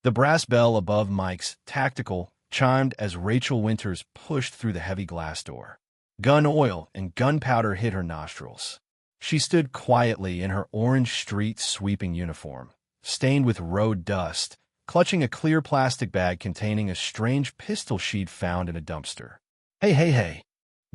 The brass bell above Mike's tactical chimed as Rachel Winters pushed through the heavy glass door. Gun oil and gunpowder hit her nostrils. She stood quietly in her orange street sweeping uniform, stained with road dust, clutching a clear plastic bag containing a strange pistol she'd found in a dumpster. Hey, hey, hey.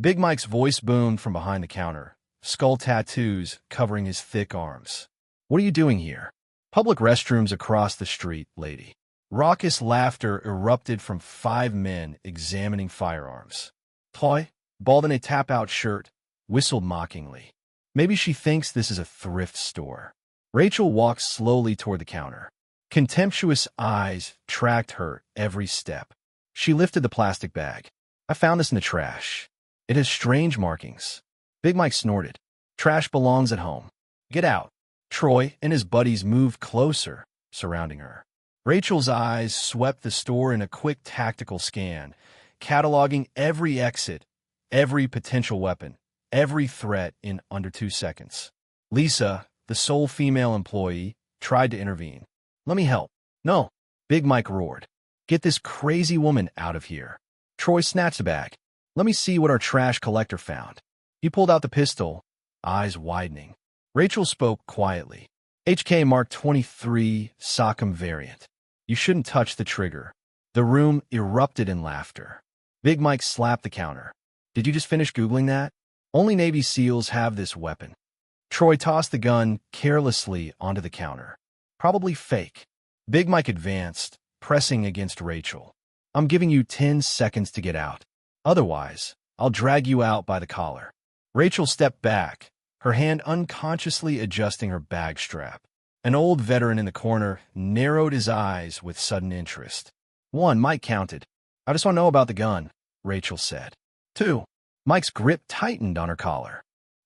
Big Mike's voice boomed from behind the counter, skull tattoos covering his thick arms. What are you doing here? Public restrooms across the street, lady. Raucous laughter erupted from 5 men examining firearms. Toy, bald in a tap-out shirt, whistled mockingly. Maybe she thinks this is a thrift store. Rachel walked slowly toward the counter. Contemptuous eyes tracked her every step. She lifted the plastic bag. I found this in the trash. It has strange markings. Big Mike snorted. Trash belongs at home. Get out. Troy and his buddies moved closer, surrounding her. Rachel's eyes swept the store in a quick tactical scan, cataloging every exit, every potential weapon, every threat in under 2 seconds. Lisa, the sole female employee, tried to intervene. Let me help. No, Big Mike roared. Get this crazy woman out of here. Troy snatched the bag. Let me see what our trash collector found. He pulled out the pistol, eyes widening. Rachel spoke quietly. HK Mark 23 Sockham variant. You shouldn't touch the trigger. The room erupted in laughter. Big Mike slapped the counter. Did you just finish Googling that? Only Navy SEALs have this weapon. Troy tossed the gun carelessly onto the counter. Probably fake. Big Mike advanced, pressing against Rachel. I'm giving you 10 seconds to get out. Otherwise, I'll drag you out by the collar. Rachel stepped back, her hand unconsciously adjusting her bag strap. An old veteran in the corner narrowed his eyes with sudden interest. 1, Mike counted. I just want to know about the gun, Rachel said. 2, Mike's grip tightened on her collar.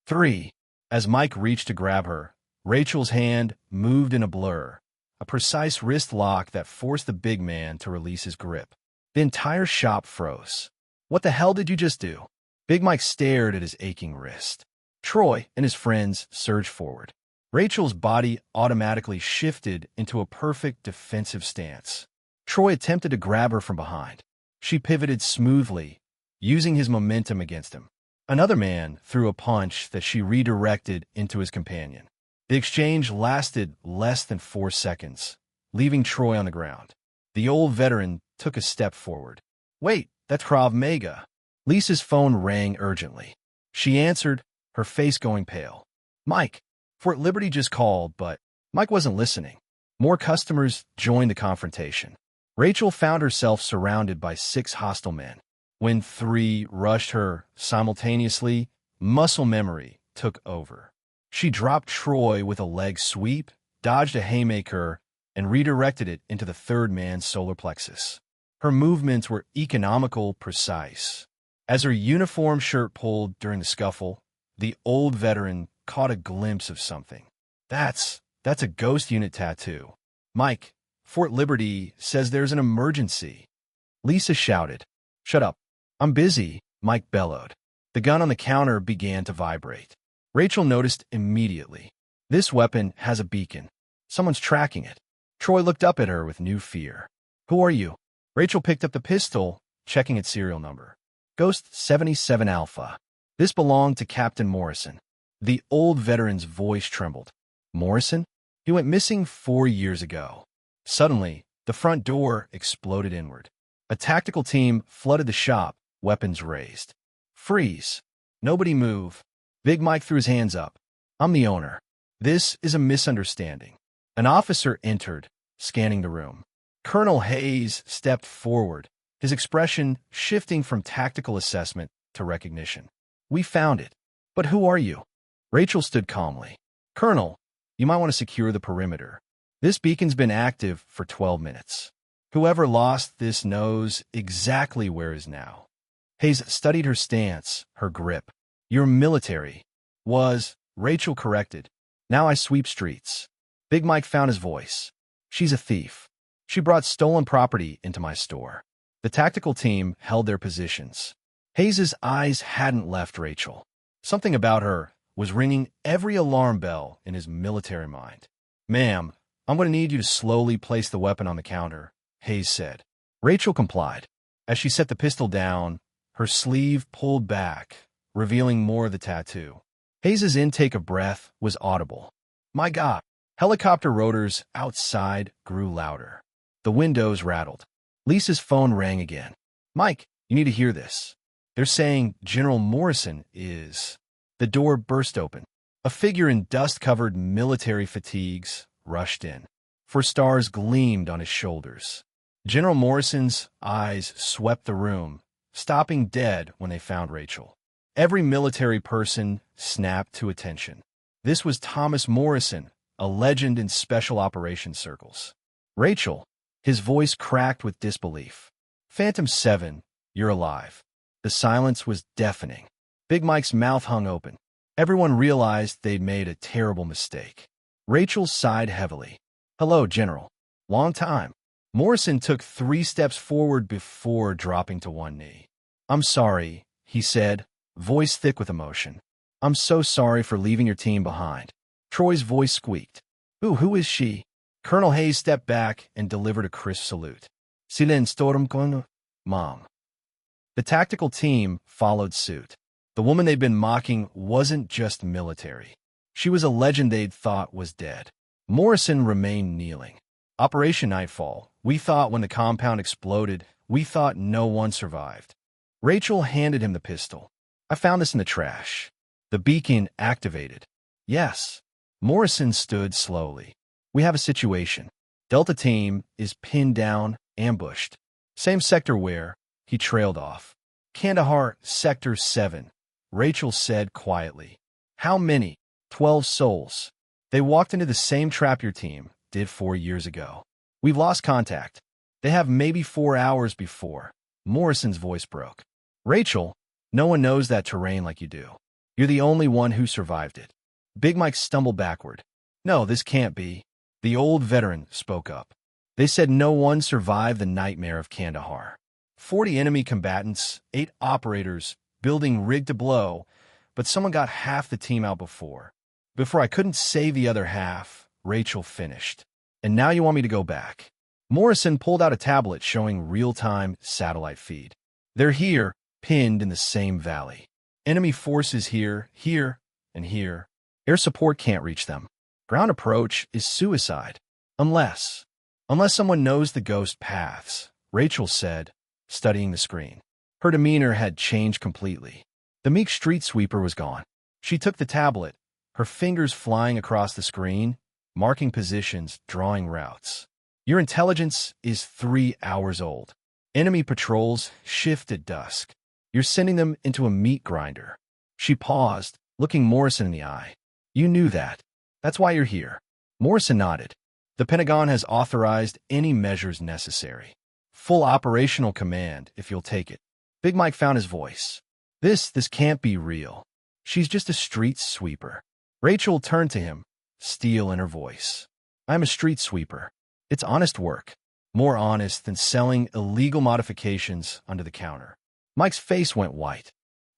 3, as Mike reached to grab her, Rachel's hand moved in a blur, a precise wrist lock that forced the big man to release his grip. The entire shop froze. What the hell did you just do? Big Mike stared at his aching wrist. Troy and his friends surged forward. Rachel's body automatically shifted into a perfect defensive stance. Troy attempted to grab her from behind. She pivoted smoothly, using his momentum against him. Another man threw a punch that she redirected into his companion. The exchange lasted less than 4 seconds, leaving Troy on the ground. The old veteran took a step forward. Wait, that's Krav Maga. Lisa's phone rang urgently. She answered, her face going pale. Mike, Fort Liberty just called, but Mike wasn't listening. More customers joined the confrontation. Rachel found herself surrounded by 6 hostile men. When 3 rushed her simultaneously, muscle memory took over. She dropped Troy with a leg sweep, dodged a haymaker, and redirected it into the 3rd man's solar plexus. Her movements were economical, precise. As her uniform shirt pulled during the scuffle, the old veteran caught a glimpse of something. That's a ghost unit tattoo. Mike, Fort Liberty says there's an emergency. Lisa shouted. Shut up. I'm busy, Mike bellowed. The gun on the counter began to vibrate. Rachel noticed immediately. This weapon has a beacon. Someone's tracking it. Troy looked up at her with new fear. Who are you? Rachel picked up the pistol, checking its serial number. Ghost 77 Alpha. This belonged to Captain Morrison. The old veteran's voice trembled. Morrison? He went missing 4 years ago. Suddenly, the front door exploded inward. A tactical team flooded the shop, weapons raised. Freeze. Nobody move. Big Mike threw his hands up. I'm the owner. This is a misunderstanding. An officer entered, scanning the room. Colonel Hayes stepped forward, his expression shifting from tactical assessment to recognition. We found it. But who are you? Rachel stood calmly. Colonel, you might want to secure the perimeter. This beacon's been active for 12 minutes. Whoever lost this knows exactly where it is now. Hayes studied her stance, her grip. You're military. Rachel corrected. Now I sweep streets. Big Mike found his voice. She's a thief. She brought stolen property into my store. The tactical team held their positions. Hayes's eyes hadn't left Rachel. Something about her was ringing every alarm bell in his military mind. Ma'am, I'm going to need you to slowly place the weapon on the counter, Hayes said. Rachel complied. As she set the pistol down, her sleeve pulled back, revealing more of the tattoo. Hayes's intake of breath was audible. My God! Helicopter rotors outside grew louder. The windows rattled. Lisa's phone rang again. Mike, you need to hear this. They're saying General Morrison is... The door burst open. A figure in dust-covered military fatigues rushed in. 4 stars gleamed on his shoulders. General Morrison's eyes swept the room, stopping dead when they found Rachel. Every military person snapped to attention. This was Thomas Morrison, a legend in special operations circles. Rachel, his voice cracked with disbelief. Phantom 7, you're alive. The silence was deafening. Big Mike's mouth hung open. Everyone realized they'd made a terrible mistake. Rachel sighed heavily. Hello, General. Long time. Morrison took 3 steps forward before dropping to one knee. I'm sorry, he said, voice thick with emotion. I'm so sorry for leaving your team behind. Troy's voice squeaked. Who is she? Colonel Hayes stepped back and delivered a crisp salute. Silen Stormkong, Mom. The tactical team followed suit. The woman they'd been mocking wasn't just military. She was a legend they'd thought was dead. Morrison remained kneeling. Operation Nightfall. We thought when the compound exploded, we thought no one survived. Rachel handed him the pistol. I found this in the trash. The beacon activated. Yes. Morrison stood slowly. We have a situation. Delta team is pinned down, ambushed. Same sector where, he trailed off. Kandahar, Sector 7. Rachel said quietly. How many? 12 souls. They walked into the same trap your team did 4 years ago. We've lost contact. They have maybe 4 hours before. Morrison's voice broke. Rachel, no one knows that terrain like you do. You're the only one who survived it. Big Mike stumbled backward. No, this can't be. The old veteran spoke up. They said no one survived the nightmare of Kandahar. 40 enemy combatants, 8 operators, building rigged to blow, but someone got half the team out before. Before I couldn't save the other half, Rachel finished. And now you want me to go back. Morrison pulled out a tablet showing real-time satellite feed. They're here, pinned in the same valley. Enemy forces here, and here. Air support can't reach them. Ground approach is suicide. Unless someone knows the ghost paths, Rachel said, studying the screen. Her demeanor had changed completely. The meek street sweeper was gone. She took the tablet, her fingers flying across the screen, marking positions, drawing routes. Your intelligence is 3 hours old. Enemy patrols shift at dusk. You're sending them into a meat grinder. She paused, looking Morrison in the eye. You knew that. That's why you're here. Morrison nodded. The Pentagon has authorized any measures necessary. Full operational command, if you'll take it. Big Mike found his voice. This can't be real. She's just a street sweeper. Rachel turned to him, steel in her voice. I'm a street sweeper. It's honest work. More honest than selling illegal modifications under the counter. Mike's face went white.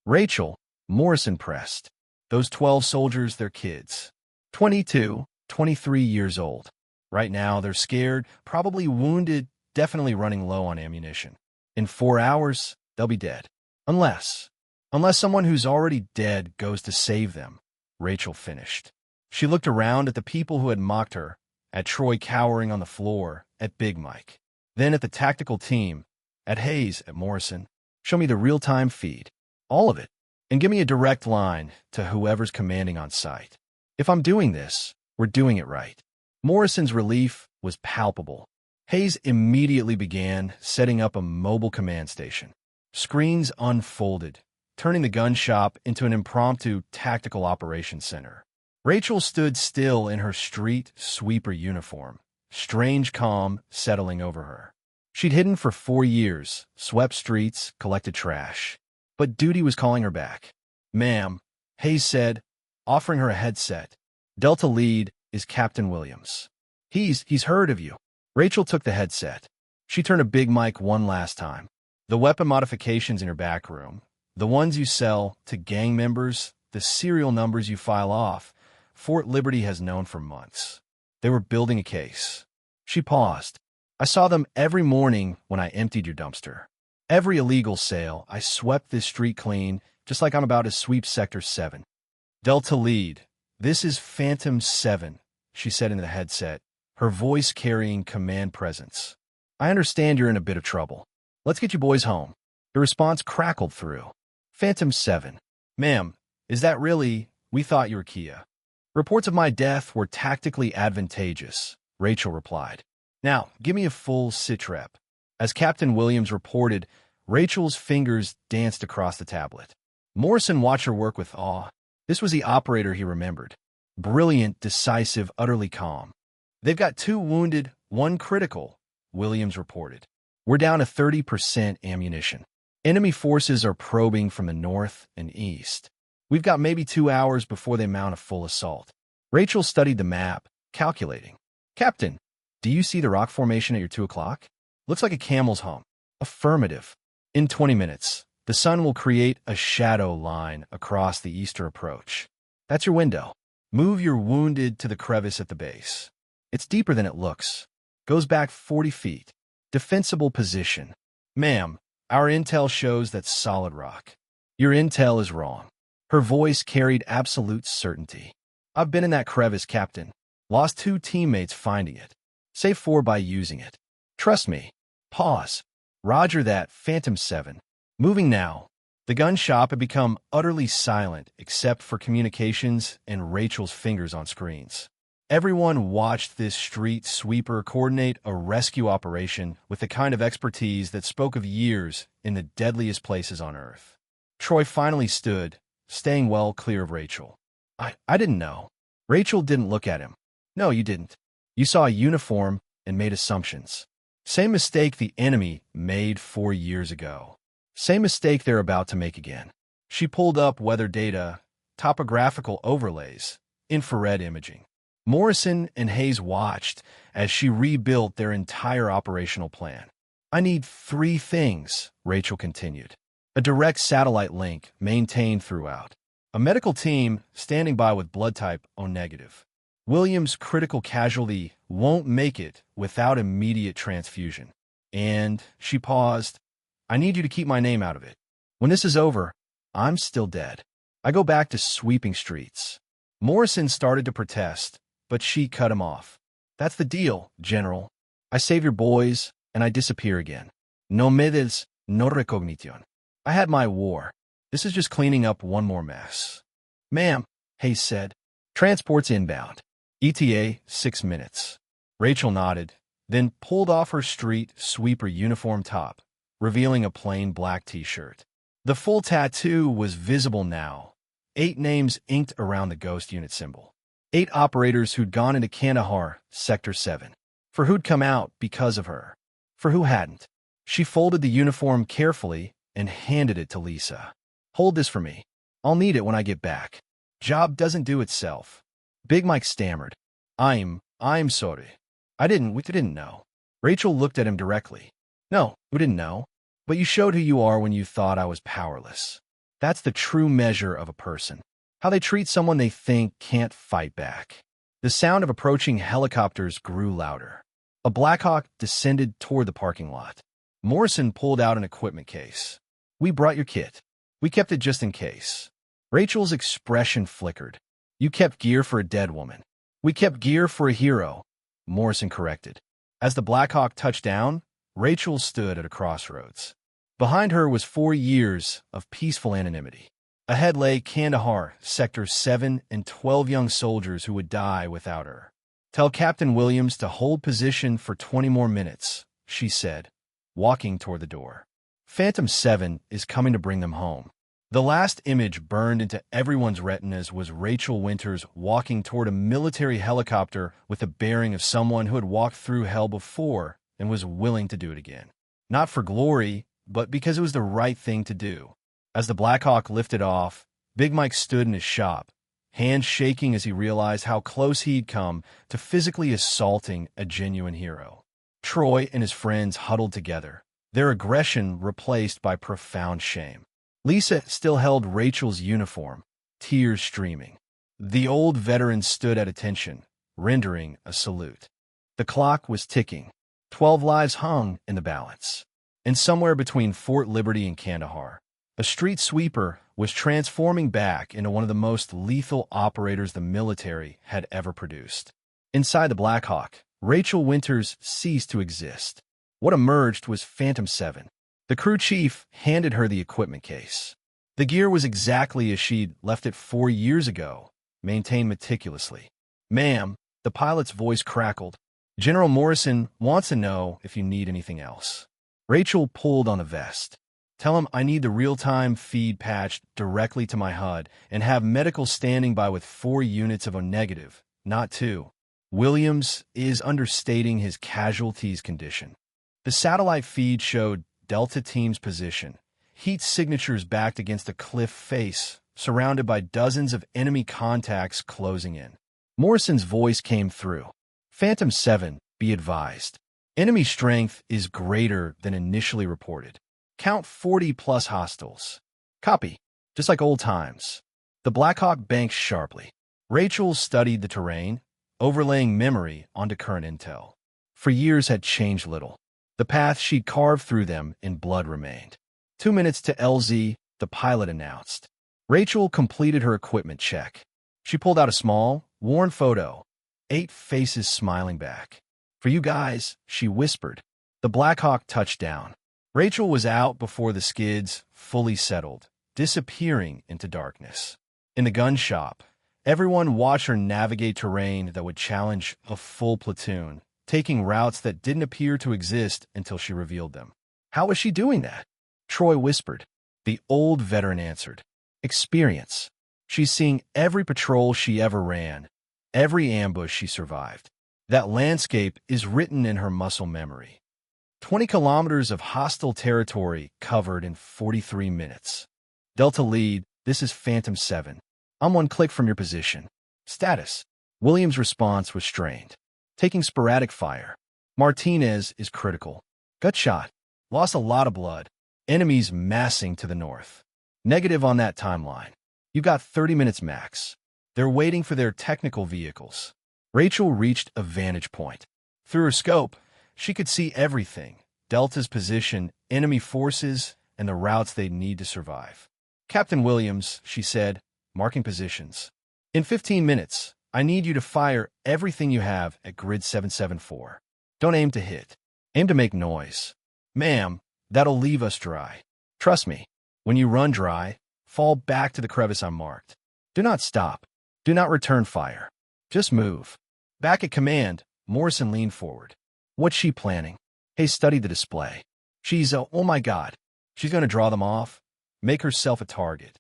Rachel, Morrison pressed. Those 12 soldiers, they're kids. 22, 23 years old. Right now, they're scared, probably wounded, definitely running low on ammunition. In 4 hours, they'll be dead. Unless someone who's already dead goes to save them, Rachel finished. She looked around at the people who had mocked her, at Troy cowering on the floor, at Big Mike. Then at the tactical team, at Hayes, at Morrison. Show me the real-time feed. All of it. And give me a direct line to whoever's commanding on site. If I'm doing this, we're doing it right. Morrison's relief was palpable. Hayes immediately began setting up a mobile command station. Screens unfolded, turning the gun shop into an impromptu tactical operations center. Rachel stood still in her street sweeper uniform, strange calm settling over her. She'd hidden for 4 years, swept streets, collected trash. But duty was calling her back. Ma'am, Hayes said, offering her a headset. Delta lead is Captain Williams. He's heard of you. Rachel took the headset. She turned to Big Mike one last time. The weapon modifications in your back room, the ones you sell to gang members, the serial numbers you file off, Fort Liberty has known for months. They were building a case. She paused. I saw them every morning when I emptied your dumpster. Every illegal sale, I swept this street clean, just like I'm about to sweep Sector 7. Delta Lead, this is Phantom 7, she said into the headset, her voice carrying command presence. I understand you're in a bit of trouble. Let's get you boys home. The response crackled through. Phantom 7. Ma'am, is that really? We thought you were Kia. Reports of my death were tactically advantageous, Rachel replied. Now, give me a full sitrep. As Captain Williams reported, Rachel's fingers danced across the tablet. Morrison watched her work with awe. This was the operator he remembered. Brilliant, decisive, utterly calm. They've got 2 wounded, 1 critical, Williams reported. We're down to 30% ammunition. Enemy forces are probing from the north and east. We've got maybe 2 hours before they mount a full assault. Rachel studied the map, calculating. Captain, do you see the rock formation at your 2 o'clock? Looks like a camel's hump. Affirmative. In 20 minutes, the sun will create a shadow line across the eastern approach. That's your window. Move your wounded to the crevice at the base. It's deeper than it looks. Goes back 40 feet. Defensible position. Ma'am, our intel shows that's solid rock. Your intel is wrong. Her voice carried absolute certainty. I've been in that crevice, Captain. Lost 2 teammates finding it. Saved 4 by using it. Trust me. Pause. Roger that, Phantom 7. Moving now. The gun shop had become utterly silent except for communications and Rachel's fingers on screens. Everyone watched this street sweeper coordinate a rescue operation with the kind of expertise that spoke of years in the deadliest places on Earth. Troy finally stood, staying well clear of Rachel. I didn't know. Rachel didn't look at him. No, you didn't. You saw a uniform and made assumptions. Same mistake the enemy made 4 years ago. Same mistake they're about to make again. She pulled up weather data, topographical overlays, infrared imaging. Morrison and Hayes watched as she rebuilt their entire operational plan. I need 3 things, Rachel continued. A direct satellite link maintained throughout. A medical team standing by with blood type O negative. Williams' critical casualty won't make it without immediate transfusion. And, she paused, I need you to keep my name out of it. When this is over, I'm still dead. I go back to sweeping streets. Morrison started to protest, but she cut him off. That's the deal, General. I save your boys, and I disappear again. No me des, no recognition. I had my war. This is just cleaning up one more mess. Ma'am, Hayes said. Transport's inbound. ETA, 6 minutes. Rachel nodded, then pulled off her street sweeper uniform top, revealing a plain black t-shirt. The full tattoo was visible now. 8 names inked around the ghost unit symbol. 8 operators who'd gone into Kandahar, Sector 7. For who'd come out because of her. For who hadn't. She folded the uniform carefully and handed it to Lisa. Hold this for me. I'll need it when I get back. Job doesn't do itself. Big Mike stammered. I'm sorry. We didn't know. Rachel looked at him directly. No, we didn't know. But you showed who you are when you thought I was powerless. That's the true measure of a person. How they treat someone they think can't fight back. The sound of approaching helicopters grew louder. A Blackhawk descended toward the parking lot. Morrison pulled out an equipment case. We brought your kit. We kept it just in case. Rachel's expression flickered. You kept gear for a dead woman. We kept gear for a hero, Morrison corrected. As the Blackhawk touched down, Rachel stood at a crossroads. Behind her was 4 years of peaceful anonymity. Ahead lay Kandahar, Sector 7, and 12 young soldiers who would die without her. Tell Captain Williams to hold position for 20 more minutes, she said, walking toward the door. Phantom 7 is coming to bring them home. The last image burned into everyone's retinas was Rachel Winters walking toward a military helicopter with the bearing of someone who had walked through hell before and was willing to do it again. Not for glory, but because it was the right thing to do. As the Blackhawk lifted off, Big Mike stood in his shop, hands shaking as he realized how close he'd come to physically assaulting a genuine hero. Troy and his friends huddled together, their aggression replaced by profound shame. Lisa still held Rachel's uniform, tears streaming. The old veteran stood at attention, rendering a salute. The clock was ticking. 12 lives hung in the balance. And somewhere between Fort Liberty and Kandahar, a street sweeper was transforming back into one of the most lethal operators the military had ever produced. Inside the Black Hawk, Rachel Winters ceased to exist. What emerged was Phantom 7. The crew chief handed her the equipment case. The gear was exactly as she'd left it 4 years ago, maintained meticulously. "Ma'am," the pilot's voice crackled, "General Morrison wants to know if you need anything else." Rachel pulled on the vest. "Tell him I need the real-time feed patched directly to my HUD and have medical standing by with 4 units of O-negative, not 2. Williams is understating his casualties condition. The satellite feed showed Delta Team's position, heat signatures backed against a cliff face, surrounded by dozens of enemy contacts closing in. Morrison's voice came through. "Phantom 7, be advised. Enemy strength is greater than initially reported. Count 40-plus hostiles." "Copy. Just like old times." The Blackhawk banked sharply. Rachel studied the terrain, overlaying memory onto current intel. For years had changed little. The path she'd carved through them in blood remained. 2 minutes to LZ, the pilot announced. Rachel completed her equipment check. She pulled out a small, worn photo, 8 faces smiling back. "For you guys," she whispered. The Blackhawk touched down. Rachel was out before the skids fully settled, disappearing into darkness. In the gun shop, everyone watched her navigate terrain that would challenge a full platoon, taking routes that didn't appear to exist until she revealed them. "How was she doing that?" Troy whispered. The old veteran answered. "Experience. She's seeing every patrol she ever ran, every ambush she survived. That landscape is written in her muscle memory. 20 kilometers of hostile territory covered in 43 minutes. Delta Lead, this is Phantom 7. I'm 1 click from your position. Status." Williams' response was strained. "Taking sporadic fire. Martinez is critical. Gut shot. Lost a lot of blood. Enemies massing to the north. Negative on that timeline. You got 30 minutes max. They're waiting for their technical vehicles." Rachel reached a vantage point. Through her scope, she could see everything: Delta's position, enemy forces, and the routes they'd need to survive. "Captain Williams," she said, marking positions. "In 15 minutes, I need you to fire everything you have at grid 774. Don't aim to hit. Aim to make noise. Ma'am, that'll leave us dry. Trust me, when you run dry, fall back to the crevice I marked. Do not stop. Do not return fire. Just move." Back at command, Morrison leaned forward. "What's she planning?" Hayes studied the display. Oh my God. She's going to draw them off, make herself a target."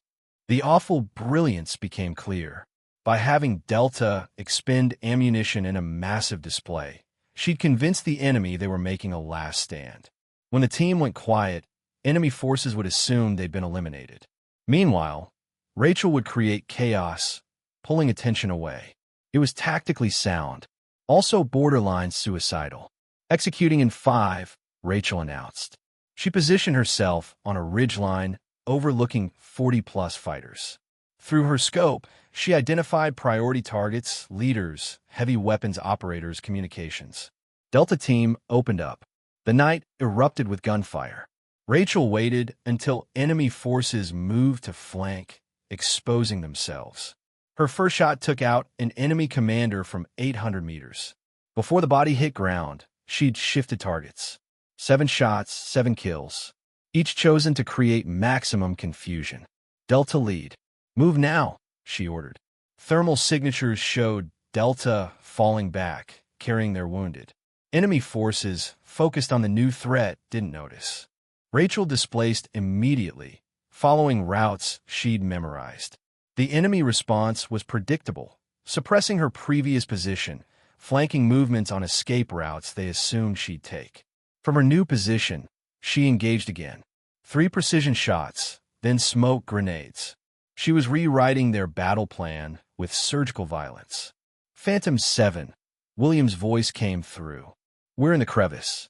The awful brilliance became clear. By having Delta expend ammunition in a massive display, she'd convinced the enemy they were making a last stand. When the team went quiet, enemy forces would assume they'd been eliminated. Meanwhile, Rachel would create chaos, pulling attention away. It was tactically sound, also borderline suicidal. "Executing in 5, Rachel announced. She positioned herself on a ridgeline overlooking 40-plus fighters. Through her scope, she identified priority targets, leaders, heavy weapons operators, communications. Delta Team opened up. The night erupted with gunfire. Rachel waited until enemy forces moved to flank, exposing themselves. Her first shot took out an enemy commander from 800 meters. Before the body hit ground, she'd shifted targets. 7 shots, 7 kills, each chosen to create maximum confusion. "Delta Lead. Move now," she ordered. Thermal signatures showed Delta falling back, carrying their wounded. Enemy forces, focused on the new threat, didn't notice. Rachel displaced immediately, following routes she'd memorized. The enemy response was predictable, suppressing her previous position, flanking movements on escape routes they assumed she'd take. From her new position, she engaged again. 3 precision shots, then smoke grenades. She was rewriting their battle plan with surgical violence. "Phantom 7, Williams' voice came through. "We're in the crevice.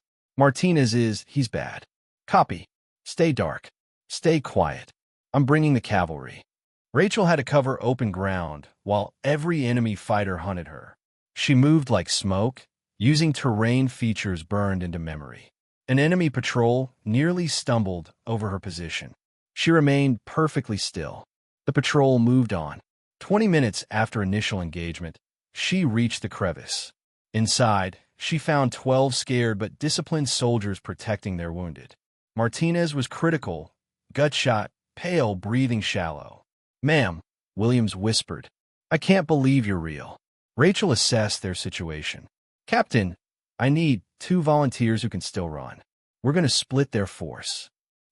He's bad. Copy. Stay dark. Stay quiet. I'm bringing the cavalry." Rachel had to cover open ground while every enemy fighter hunted her. She moved like smoke, using terrain features burned into memory. An enemy patrol nearly stumbled over her position. She remained perfectly still. The patrol moved on. 20 minutes after initial engagement, she reached the crevice. Inside, she found 12 scared but disciplined soldiers protecting their wounded. Martinez was critical, gut shot, pale, breathing shallow. "Ma'am," Williams whispered, "I can't believe you're real." Rachel assessed their situation. "Captain, I need 2 volunteers who can still run. We're going to split their force."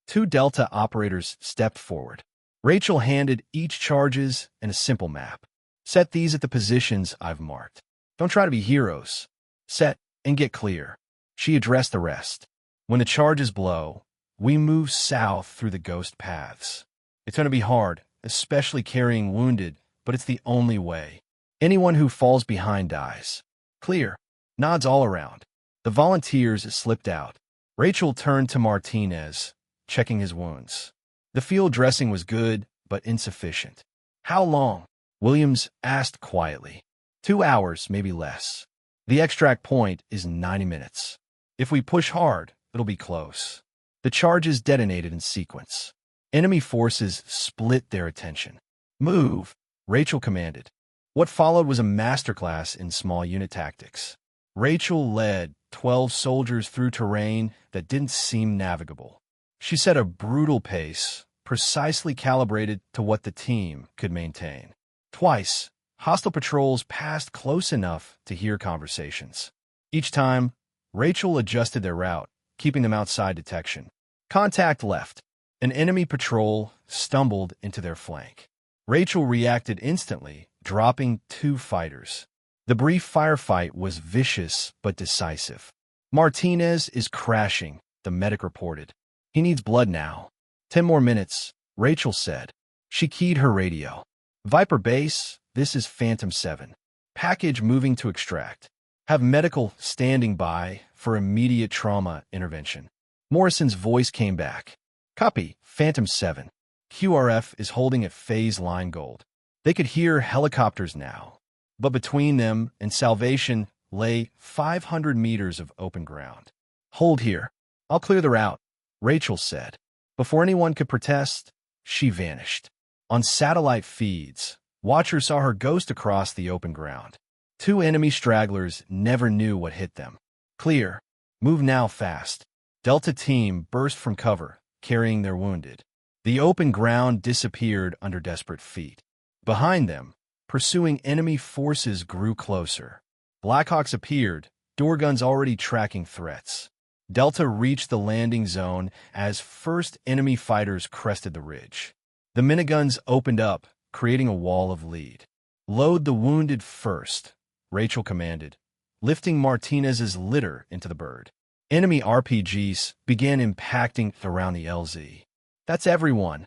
2 Delta operators stepped forward. Rachel handed each charges and a simple map. "Set these at the positions I've marked. Don't try to be heroes. Set and get clear." She addressed the rest. "When the charges blow, we move south through the ghost paths. It's going to be hard, especially carrying wounded, but it's the only way. Anyone who falls behind dies. Clear." Nods all around. The volunteers slipped out. Rachel turned to Martinez, checking his wounds. The field dressing was good, but insufficient. "How long?" Williams asked quietly. 2 hours, maybe less. The extract point is 90 minutes. If we push hard, it'll be close. The charges detonated in sequence. Enemy forces split their attention. "Move," Rachel commanded. What followed was a masterclass in small unit tactics. Rachel led 12 soldiers through terrain that didn't seem navigable. She set a brutal pace, precisely calibrated to what the team could maintain. Twice, hostile patrols passed close enough to hear conversations. Each time, Rachel adjusted their route, keeping them outside detection. Contact left. An enemy patrol stumbled into their flank. Rachel reacted instantly, dropping 2 fighters. The brief firefight was vicious but decisive. "Martinez is crashing," the medic reported. "He needs blood now." 10 more minutes, Rachel said. She keyed her radio. "Viper Base, this is Phantom 7. Package moving to extract. Have medical standing by for immediate trauma intervention." Morrison's voice came back. "Copy, Phantom 7. QRF is holding at phase line gold." They could hear helicopters now, but between them and salvation lay 500 meters of open ground. "Hold here. I'll clear the route," Rachel said. Before anyone could protest, she vanished. On satellite feeds, watchers saw her ghost across the open ground. 2 enemy stragglers never knew what hit them. "Clear. Move now fast." Delta team burst from cover, carrying their wounded. The open ground disappeared under desperate feet. Behind them, pursuing enemy forces grew closer. Blackhawks appeared, door guns already tracking threats. Delta reached the landing zone as first enemy fighters crested the ridge. The miniguns opened up, creating a wall of lead. "Load the wounded first," Rachel commanded, lifting Martinez's litter into the bird. Enemy RPGs began impacting around the LZ. "That's everyone,"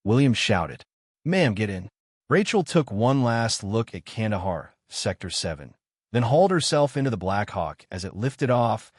Williams shouted. "Ma'am, get in." Rachel took one last look at Kandahar, Sector 7, then hauled herself into the Blackhawk as it lifted off,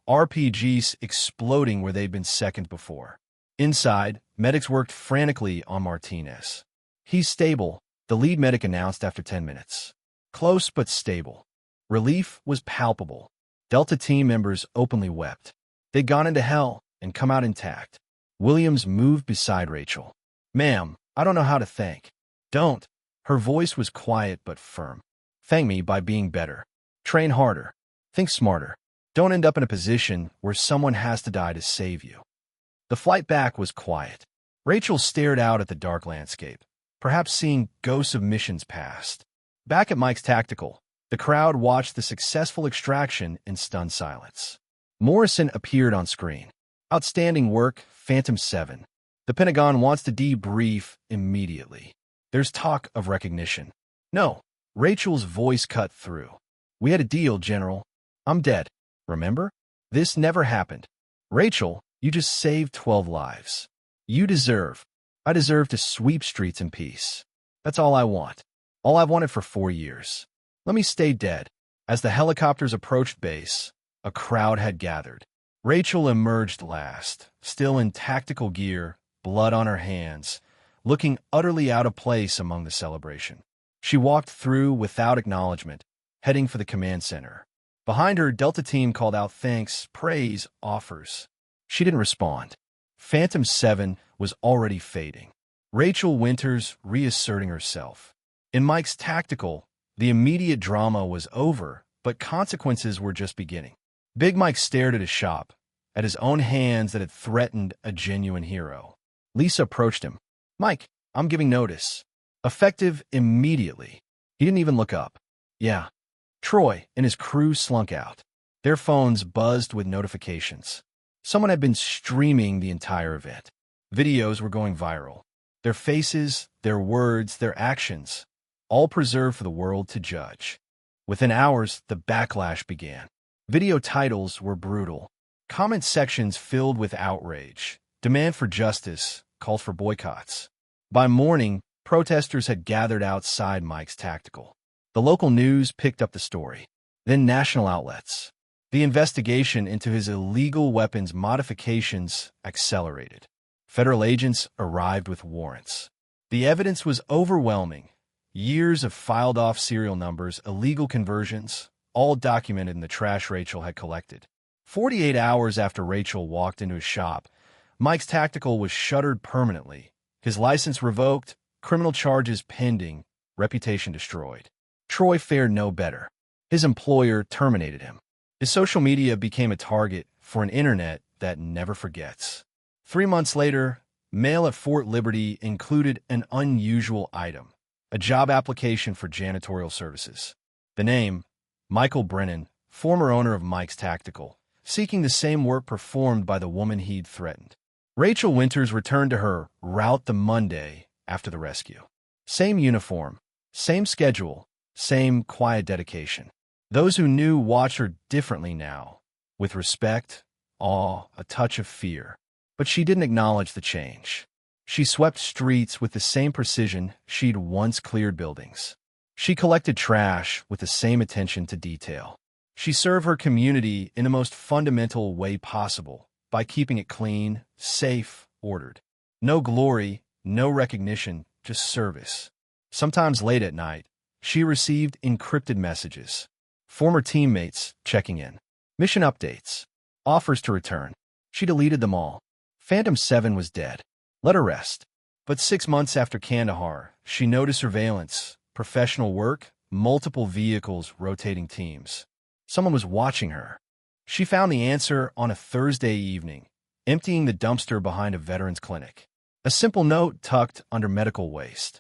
RPGs exploding where they'd been second before. Inside, medics worked frantically on Martinez. "He's stable," the lead medic announced after 10 minutes. Close but stable. Relief was palpable. Delta team members openly wept. They'd gone into hell and come out intact. Williams moved beside Rachel. "Ma'am, I don't know how to thank." "Don't." Her voice was quiet but firm. "Thank me by being better. Train harder. Think smarter. Don't end up in a position where someone has to die to save you." The flight back was quiet. Rachel stared out at the dark landscape, perhaps seeing ghosts of missions past. Back at Mike's Tactical, the crowd watched the successful extraction in stunned silence. Morrison appeared on screen. "Outstanding work, Phantom 7. The Pentagon wants to debrief immediately. There's talk of recognition." "No." Rachel's voice cut through. "We had a deal, General. I'm dead. Remember? This never happened. Rachel, you just saved 12 lives. I deserve to sweep streets in peace. That's all I want. All I've wanted for 4 years. Let me stay dead." As the helicopters approached base, a crowd had gathered. Rachel emerged last, still in tactical gear, blood on her hands, looking utterly out of place among the celebration. She walked through without acknowledgement, heading for the command center. Behind her, Delta team called out thanks, praise, offers. She didn't respond. Phantom 7 was already fading. Rachel Winters reasserting herself. In Mike's tactical, the immediate drama was over, but consequences were just beginning. Big Mike stared at his shop, at his own hands that had threatened a genuine hero. Lisa approached him. "Mike, I'm giving notice. Effective immediately." He didn't even look up. "Yeah." Troy and his crew slunk out. Their phones buzzed with notifications. Someone had been streaming the entire event. Videos were going viral. Their faces, their words, their actions, all preserved for the world to judge. Within hours, the backlash began. Video titles were brutal. Comment sections filled with outrage. Demand for justice, calls for boycotts. By morning, protesters had gathered outside Mike's tactical. The local news picked up the story. Then national outlets. The investigation into his illegal weapons modifications accelerated. Federal agents arrived with warrants. The evidence was overwhelming. Years of filed-off serial numbers, illegal conversions, all documented in the trash Rachel had collected. 48 hours after Rachel walked into his shop, Mike's tactical was shuttered permanently. His license revoked, criminal charges pending, reputation destroyed. Troy fared no better. His employer terminated him. His social media became a target for an internet that never forgets. 3 months later, mail at Fort Liberty included an unusual item, a job application for janitorial services. The name, Michael Brennan, former owner of Mike's Tactical, seeking the same work performed by the woman he'd threatened. Rachel Winters returned to her route the Monday after the rescue. Same uniform, same schedule, same quiet dedication. Those who knew watched her differently now, with respect, awe, a touch of fear. But she didn't acknowledge the change. She swept streets with the same precision she'd once cleared buildings. She collected trash with the same attention to detail. She served her community in the most fundamental way possible, by keeping it clean, safe, ordered. No glory, no recognition, just service. Sometimes late at night, she received encrypted messages. Former teammates checking in. Mission updates. Offers to return. She deleted them all. Phantom 7 was dead. Let her rest. But 6 months after Kandahar, she noticed surveillance, professional work, multiple vehicles rotating teams. Someone was watching her. She found the answer on a Thursday evening, emptying the dumpster behind a veterans clinic. A simple note tucked under medical waste.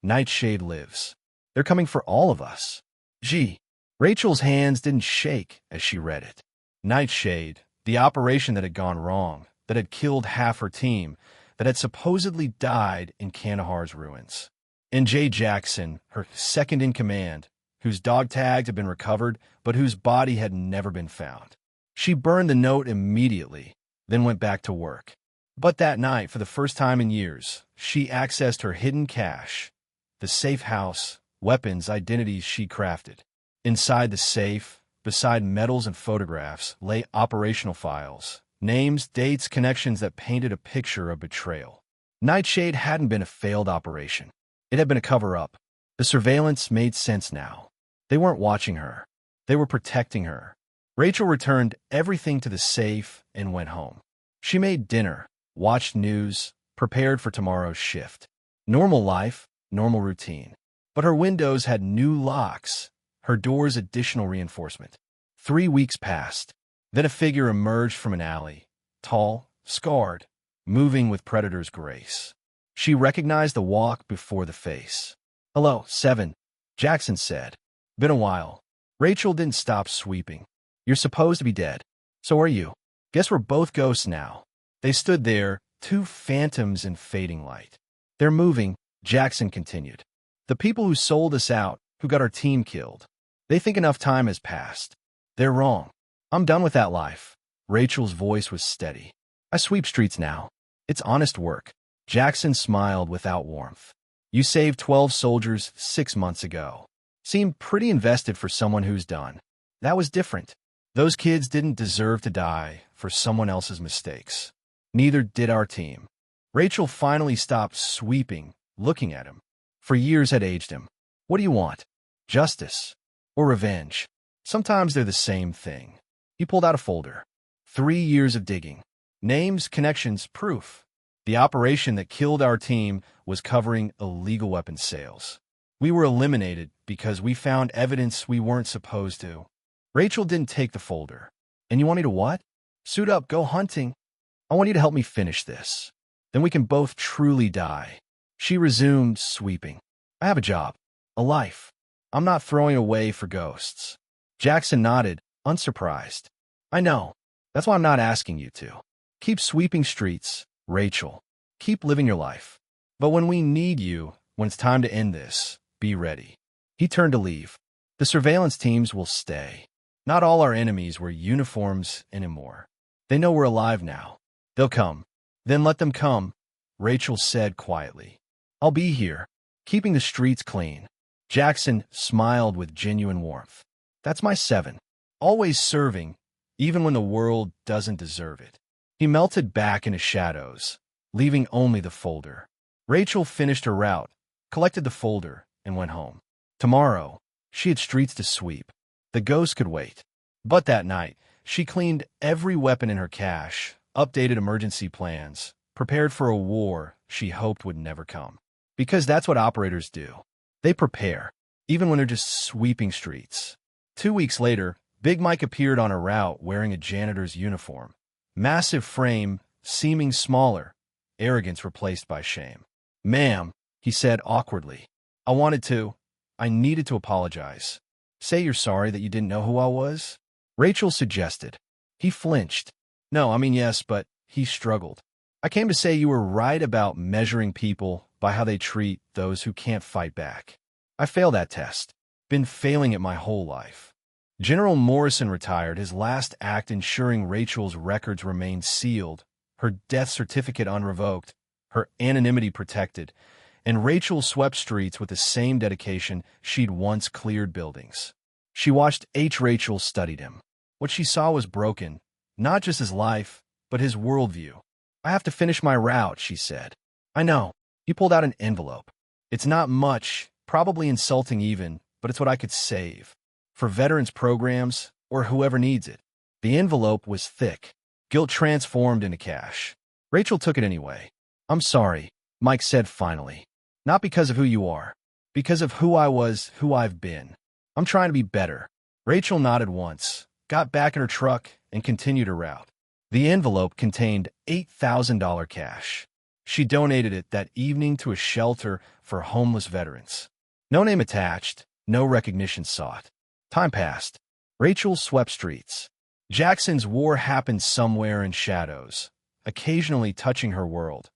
Nightshade lives. They're coming for all of us. Gee. Rachel's hands didn't shake as she read it. Nightshade, the operation that had gone wrong, that had killed half her team, that had supposedly died in Kandahar's ruins. And Jay Jackson, her second in command, whose dog tags had been recovered, but whose body had never been found. She burned the note immediately, then went back to work. But that night, for the first time in years, she accessed her hidden cache, the safe house, weapons, identities she crafted. Inside the safe, beside medals and photographs, lay operational files, names, dates, connections that painted a picture of betrayal. Nightshade hadn't been a failed operation. It had been a cover-up. The surveillance made sense now. They weren't watching her. They were protecting her. Rachel returned everything to the safe and went home. She made dinner, watched news, prepared for tomorrow's shift. Normal life, normal routine. But her windows had new locks, her doors additional reinforcement. 3 weeks passed. Then a figure emerged from an alley, tall, scarred, moving with predator's grace. She recognized the walk before the face. "Hello, 7, Jackson said. "Been a while." Rachel didn't stop sweeping. "You're supposed to be dead. So are you. Guess we're both ghosts now." They stood there, two phantoms in fading light. "They're moving," Jackson continued. "The people who sold us out, who got our team killed. They think enough time has passed. They're wrong. I'm done with that life." Rachel's voice was steady. "I sweep streets now. It's honest work." Jackson smiled without warmth. "You saved 12 soldiers 6 months ago. Seemed pretty invested for someone who's done. That was different. Those kids didn't deserve to die for someone else's mistakes. Neither did our team." Rachel finally stopped sweeping, looking at him. For years had aged him. "What do you want? Justice? Or revenge?" Sometimes they're the same thing. He pulled out a folder. 3 years of digging. Names, connections, proof. The operation that killed our team was covering illegal weapons sales. We were eliminated because we found evidence we weren't supposed to. Rachel didn't take the folder. And you want me to what? Suit up, go hunting. I want you to help me finish this. Then we can both truly die. She resumed sweeping. I have a job. A life. I'm not throwing away for ghosts. Jackson nodded, unsurprised. I know. That's why I'm not asking you to. Keep sweeping streets, Rachel. Keep living your life. But when we need you, when it's time to end this, be ready. He turned to leave. The surveillance teams will stay. Not all our enemies wear uniforms anymore. They know we're alive now. They'll come. Then let them come, Rachel said quietly. I'll be here, keeping the streets clean. Jackson smiled with genuine warmth. That's my 7. Always serving, even when the world doesn't deserve it. He melted back into shadows, leaving only the folder. Rachel finished her route, collected the folder, and went home. Tomorrow, she had streets to sweep. The ghost could wait. But that night, she cleaned every weapon in her cache, updated emergency plans, prepared for a war she hoped would never come. Because that's what operators do. They prepare, even when they're just sweeping streets. 2 weeks later, Big Mike appeared on a route wearing a janitor's uniform. Massive frame, seeming smaller, arrogance replaced by shame. Ma'am, he said awkwardly. I needed to apologize. Say you're sorry that you didn't know who I was? Rachel suggested. He flinched. No, yes, but he struggled. I came to say you were right about measuring people by how they treat those who can't fight back. I failed that test. Been failing it my whole life. General Morrison retired, his last act ensuring Rachel's records remained sealed, her death certificate unrevoked, her anonymity protected, and Rachel swept streets with the same dedication she'd once cleared buildings. She watched Rachel studied him. What she saw was broken, not just his life, but his worldview. I have to finish my route, she said. I know. He pulled out an envelope. It's not much, probably insulting even, but it's what I could save. For veterans programs, or whoever needs it. The envelope was thick. Guilt transformed into cash. Rachel took it anyway. I'm sorry, Mike said finally. Not because of who you are. Because of who I was, who I've been. I'm trying to be better. Rachel nodded once, got back in her truck, and continued her route. The envelope contained $8,000 cash. She donated it that evening to a shelter for homeless veterans. No name attached, no recognition sought. Time passed. Rachel swept streets. Jackson's war happened somewhere in shadows, occasionally touching her world.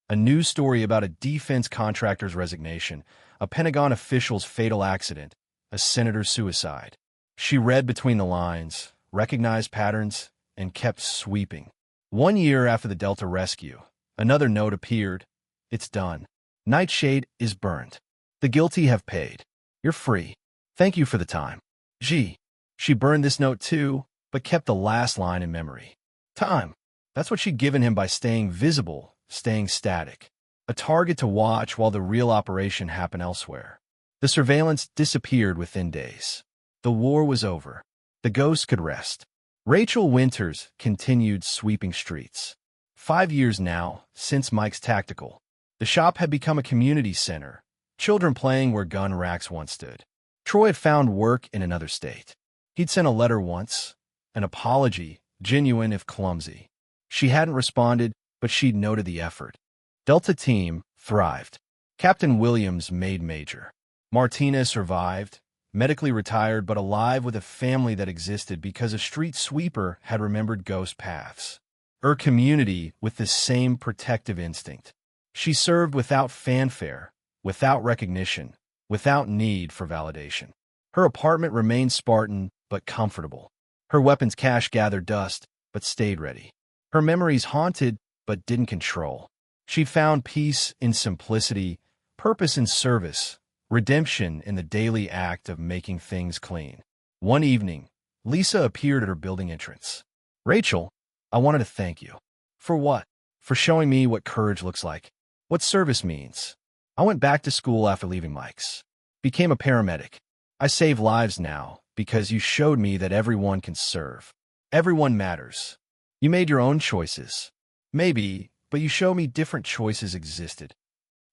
A news story about a defense contractor's resignation, a Pentagon official's fatal accident, a senator's suicide. She read between the lines, recognized patterns, and kept sweeping. 1 year after the Delta rescue, another note appeared. It's done. Nightshade is burned. The guilty have paid. You're free. Thank you for the time. Gee. She burned this note too, but kept the last line in memory. Time. That's what she'd given him by staying visible, staying static. A target to watch while the real operation happened elsewhere. The surveillance disappeared within days. The war was over. The ghost could rest. Rachel Winters continued sweeping streets. 5 years now, since Mike's tactical. The shop had become a community center, children playing where gun racks once stood. Troy had found work in another state. He'd sent a letter once, an apology, genuine if clumsy. She hadn't responded, but she'd noted the effort. Delta team thrived. Captain Williams made major. Martinez survived, medically retired but alive with a family that existed because a street sweeper had remembered ghost paths. Her community with the same protective instinct. She served without fanfare, without recognition, without need for validation. Her apartment remained Spartan but comfortable. Her weapons cache gathered dust but stayed ready. Her memories haunted but didn't control. She found peace in simplicity, purpose in service, redemption in the daily act of making things clean. One evening, Lisa appeared at her building entrance. Rachel, I wanted to thank you. For what? For showing me what courage looks like. What service means. I went back to school after leaving Mike's. Became a paramedic. I save lives now, because you showed me that everyone can serve. Everyone matters. You made your own choices. Maybe, but you showed me different choices existed.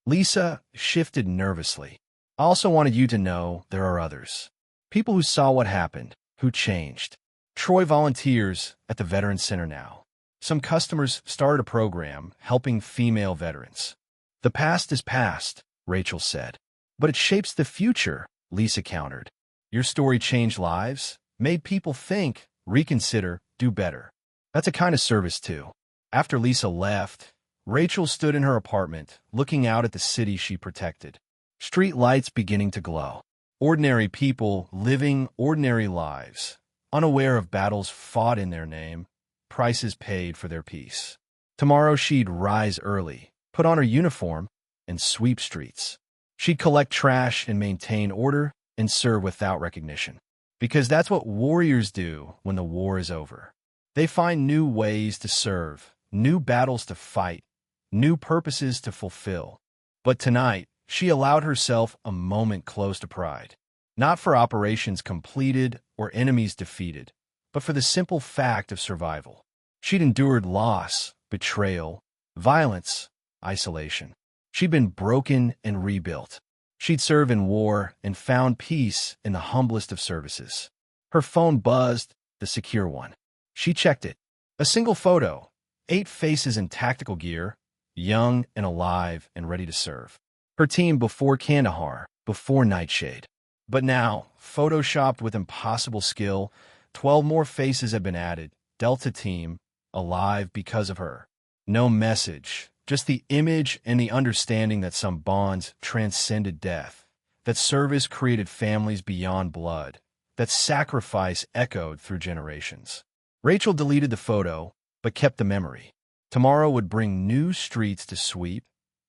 Lisa shifted nervously. I also wanted you to know there are others. People who saw what happened, who changed. Troy volunteers at the Veteran Center now. Some customers started a program helping female veterans. The past is past, Rachel said. But it shapes the future, Lisa countered. Your story changed lives, made people think, reconsider, do better. That's a kind of service, too. After Lisa left, Rachel stood in her apartment, looking out at the city she protected. Street lights beginning to glow. Ordinary people living ordinary lives, unaware of battles fought in their name, prices paid for their peace. Tomorrow she'd rise early, put on her uniform, and sweep streets. She'd collect trash and maintain order and serve without recognition. Because that's what warriors do when the war is over. They find new ways to serve, new battles to fight, new purposes to fulfill. But tonight, she allowed herself a moment close to pride. Not for operations completed or enemies defeated, but for the simple fact of survival. She'd endured loss, betrayal, violence, isolation. She'd been broken and rebuilt. She'd served in war and found peace in the humblest of services. Her phone buzzed, the secure one. She checked it. A single photo, 8 faces in tactical gear, young and alive and ready to serve. Her team before Kandahar, before Nightshade. But now, photoshopped with impossible skill, 12 more faces had been added. Delta team, alive because of her. No message, just the image and the understanding that some bonds transcended death, that service created families beyond blood, that sacrifice echoed through generations. Rachel deleted the photo, but kept the memory. Tomorrow would bring new streets to sweep,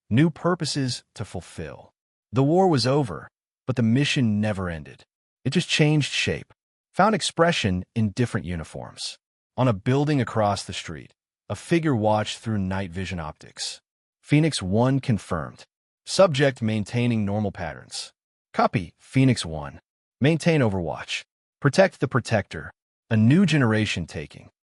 new purposes to fulfill. The war was over, but the mission never ended. It just changed shape, found expression in different uniforms. On a building across the street, a figure watched through night vision optics. Phoenix 1 confirmed. Subject maintaining normal patterns. Copy, Phoenix 1. Maintain Overwatch. Protect the Protector. A new generation taking.